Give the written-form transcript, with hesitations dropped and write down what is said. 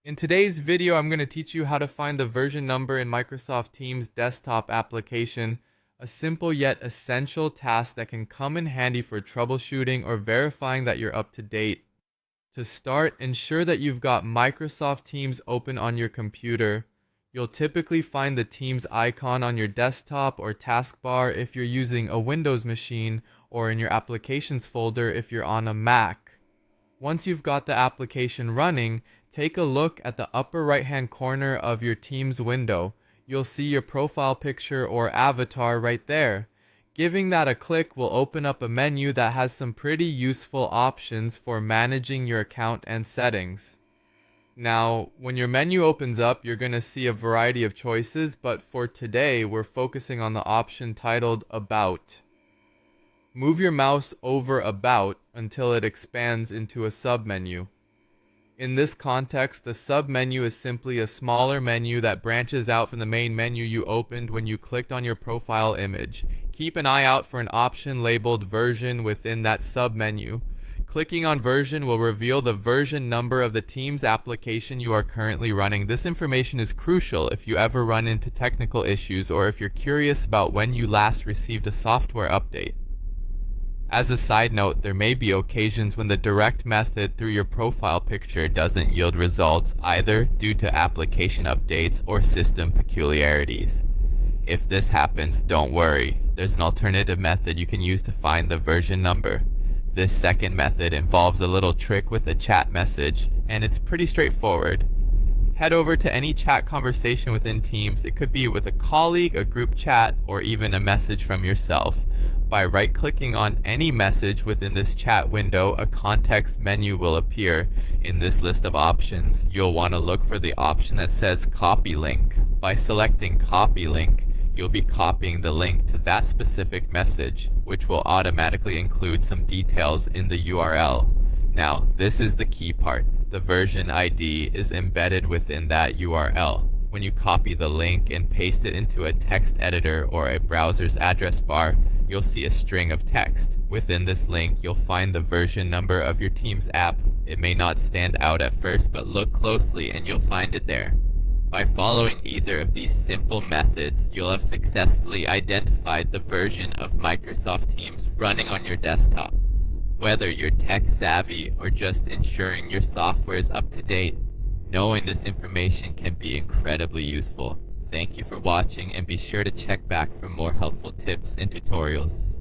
In today's video, I'm going to teach you how to find the version number in Microsoft Teams desktop application, a simple yet essential task that can come in handy for troubleshooting or verifying that you're up to date. To start, ensure that you've got Microsoft Teams open on your computer. You'll typically find the Teams icon on your desktop or taskbar if you're using a Windows machine, or in your Applications folder if you're on a Mac. Once you've got the application running, take a look at the upper right-hand corner of your Teams window. You'll see your profile picture or avatar right there. Giving that a click will open up a menu that has some pretty useful options for managing your account and settings. Now, when your menu opens up, you're going to see a variety of choices, but for today, we're focusing on the option titled About. Move your mouse over About until it expands into a submenu. In this context, the submenu is simply a smaller menu that branches out from the main menu you opened when you clicked on your profile image. Keep an eye out for an option labeled Version within that submenu. Clicking on Version will reveal the version number of the Teams application you are currently running. This information is crucial if you ever run into technical issues or if you're curious about when you last received a software update. As a side note, there may be occasions when the direct method through your profile picture doesn't yield results, either due to application updates or system peculiarities. If this happens, don't worry. There's an alternative method you can use to find the version number. This second method involves a little trick with a chat message, and it's pretty straightforward. Head over to any chat conversation within Teams. It could be with a colleague, a group chat, or even a message from yourself. By right-clicking on any message within this chat window, a context menu will appear. In this list of options, you'll want to look for the option that says Copy Link. By selecting Copy Link, you'll be copying the link to that specific message, which will automatically include some details in the URL. Now, this is the key part. The version ID is embedded within that URL. When you copy the link and paste it into a text editor or a browser's address bar, you'll see a string of text. Within this link, you'll find the version number of your Teams app. It may not stand out at first, but look closely and you'll find it there. By following either of these simple methods, you'll have successfully identified the version of Microsoft Teams running on your desktop. Whether you're tech savvy or just ensuring your software is up to date, knowing this information can be incredibly useful. Thank you for watching, and be sure to check back for more helpful tips and tutorials.